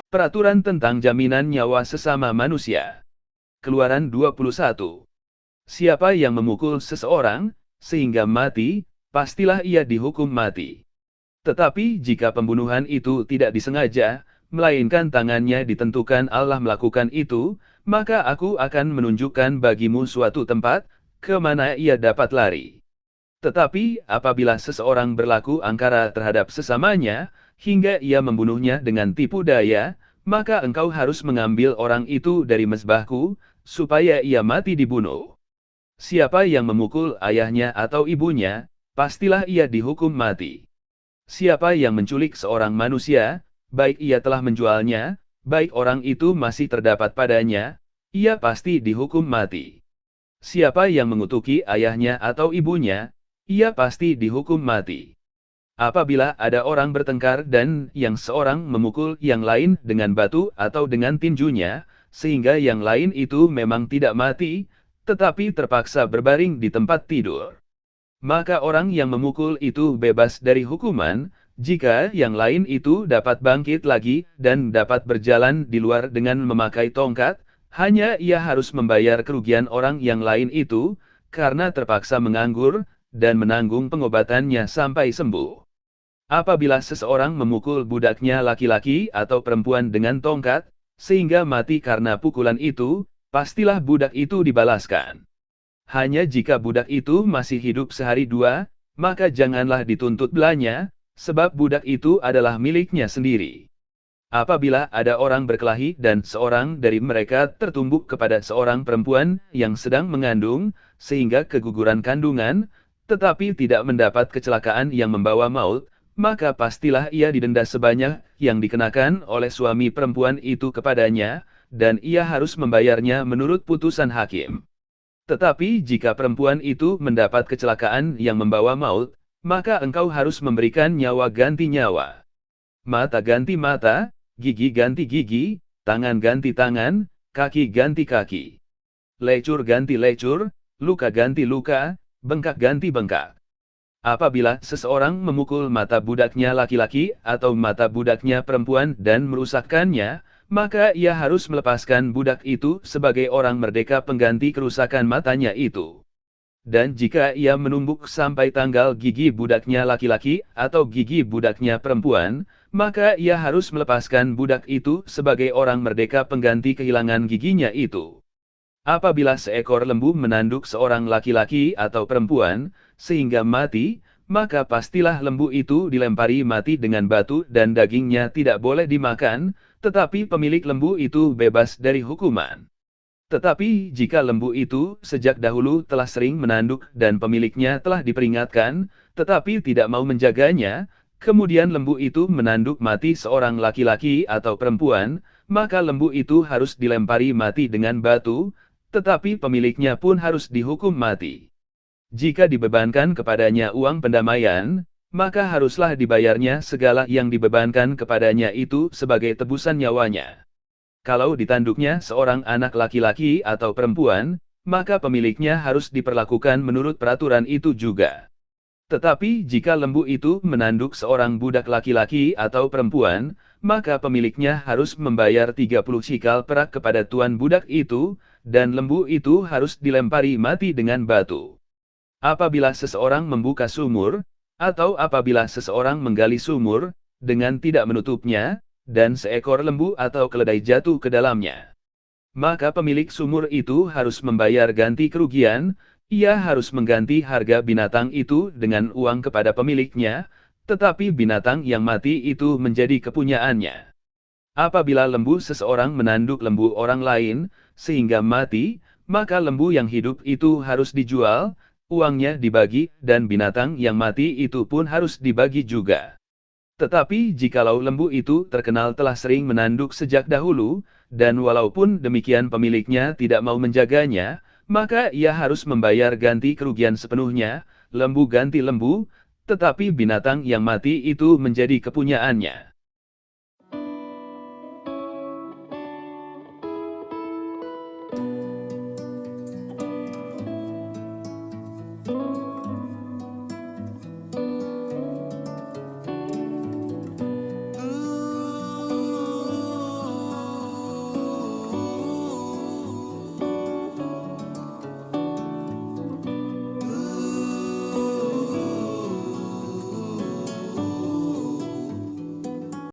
Peraturan tentang jaminan nyawa sesama manusia. Keluaran 21. Siapa yang memukul seseorang, sehingga mati, pastilah ia dihukum mati. Tetapi jika pembunuhan itu tidak disengaja, melainkan tangannya ditentukan Allah melakukan itu, maka aku akan menunjukkan bagimu suatu tempat, ke mana ia dapat lari. Tetapi, apabila seseorang berlaku angkara terhadap sesamanya, hingga ia membunuhnya dengan tipu daya, maka engkau harus mengambil orang itu dari mezbahku, supaya ia mati dibunuh. Siapa yang memukul ayahnya atau ibunya, pastilah ia dihukum mati. Siapa yang menculik seorang manusia, baik ia telah menjualnya, baik orang itu masih terdapat padanya, ia pasti dihukum mati. Siapa yang mengutuki ayahnya atau ibunya, ia pasti dihukum mati. Apabila ada orang bertengkar dan yang seorang memukul yang lain dengan batu atau dengan tinjunya, sehingga yang lain itu memang tidak mati, tetapi terpaksa berbaring di tempat tidur, maka orang yang memukul itu bebas dari hukuman, jika yang lain itu dapat bangkit lagi dan dapat berjalan di luar dengan memakai tongkat, hanya ia harus membayar kerugian orang yang lain itu, karena terpaksa menganggur, dan menanggung pengobatannya sampai sembuh. Apabila seseorang memukul budaknya laki-laki atau perempuan dengan tongkat, sehingga mati karena pukulan itu, pastilah budak itu dibalaskan. Hanya jika budak itu masih hidup sehari dua, maka janganlah dituntut belanya, sebab budak itu adalah miliknya sendiri. Apabila ada orang berkelahi dan seorang dari mereka tertumbuk kepada seorang perempuan yang sedang mengandung, sehingga keguguran kandungan, tetapi tidak mendapat kecelakaan yang membawa maut, maka pastilah ia didenda sebanyak yang dikenakan oleh suami perempuan itu kepadanya, dan ia harus membayarnya menurut putusan hakim. Tetapi jika perempuan itu mendapat kecelakaan yang membawa maut, maka engkau harus memberikan nyawa ganti nyawa. Mata ganti mata, gigi ganti gigi, tangan ganti tangan, kaki ganti kaki. Lecur ganti lecur, luka ganti luka, bengkak ganti bengkak. Apabila seseorang memukul mata budaknya laki-laki atau mata budaknya perempuan dan merusakkannya, maka ia harus melepaskan budak itu sebagai orang merdeka pengganti kerusakan matanya itu. Dan jika ia menumbuk sampai tanggal gigi budaknya laki-laki atau gigi budaknya perempuan, maka ia harus melepaskan budak itu sebagai orang merdeka pengganti kehilangan giginya itu. Apabila seekor lembu menanduk seorang laki-laki atau perempuan, sehingga mati, maka pastilah lembu itu dilempari mati dengan batu dan dagingnya tidak boleh dimakan, tetapi pemilik lembu itu bebas dari hukuman. Tetapi jika lembu itu sejak dahulu telah sering menanduk dan pemiliknya telah diperingatkan, tetapi tidak mau menjaganya, kemudian lembu itu menanduk mati seorang laki-laki atau perempuan, maka lembu itu harus dilempari mati dengan batu, tetapi pemiliknya pun harus dihukum mati. Jika dibebankan kepadanya uang pendamaian, maka haruslah dibayarnya segala yang dibebankan kepadanya itu sebagai tebusan nyawanya. Kalau ditanduknya seorang anak laki-laki atau perempuan, maka pemiliknya harus diperlakukan menurut peraturan itu juga. Tetapi jika lembu itu menanduk seorang budak laki-laki atau perempuan, maka pemiliknya harus membayar 30 sikal perak kepada tuan budak itu, dan lembu itu harus dilempari mati dengan batu. Apabila seseorang membuka sumur, atau apabila seseorang menggali sumur, dengan tidak menutupnya, dan seekor lembu atau keledai jatuh ke dalamnya, maka pemilik sumur itu harus membayar ganti kerugian, ia harus mengganti harga binatang itu dengan uang kepada pemiliknya, tetapi binatang yang mati itu menjadi kepunyaannya. Apabila lembu seseorang menanduk lembu orang lain, sehingga mati, maka lembu yang hidup itu harus dijual, uangnya dibagi, dan binatang yang mati itu pun harus dibagi juga. Tetapi jikalau lembu itu terkenal telah sering menanduk sejak dahulu, dan walaupun demikian pemiliknya tidak mau menjaganya, maka ia harus membayar ganti kerugian sepenuhnya, lembu ganti lembu, tetapi binatang yang mati itu menjadi kepunyaannya.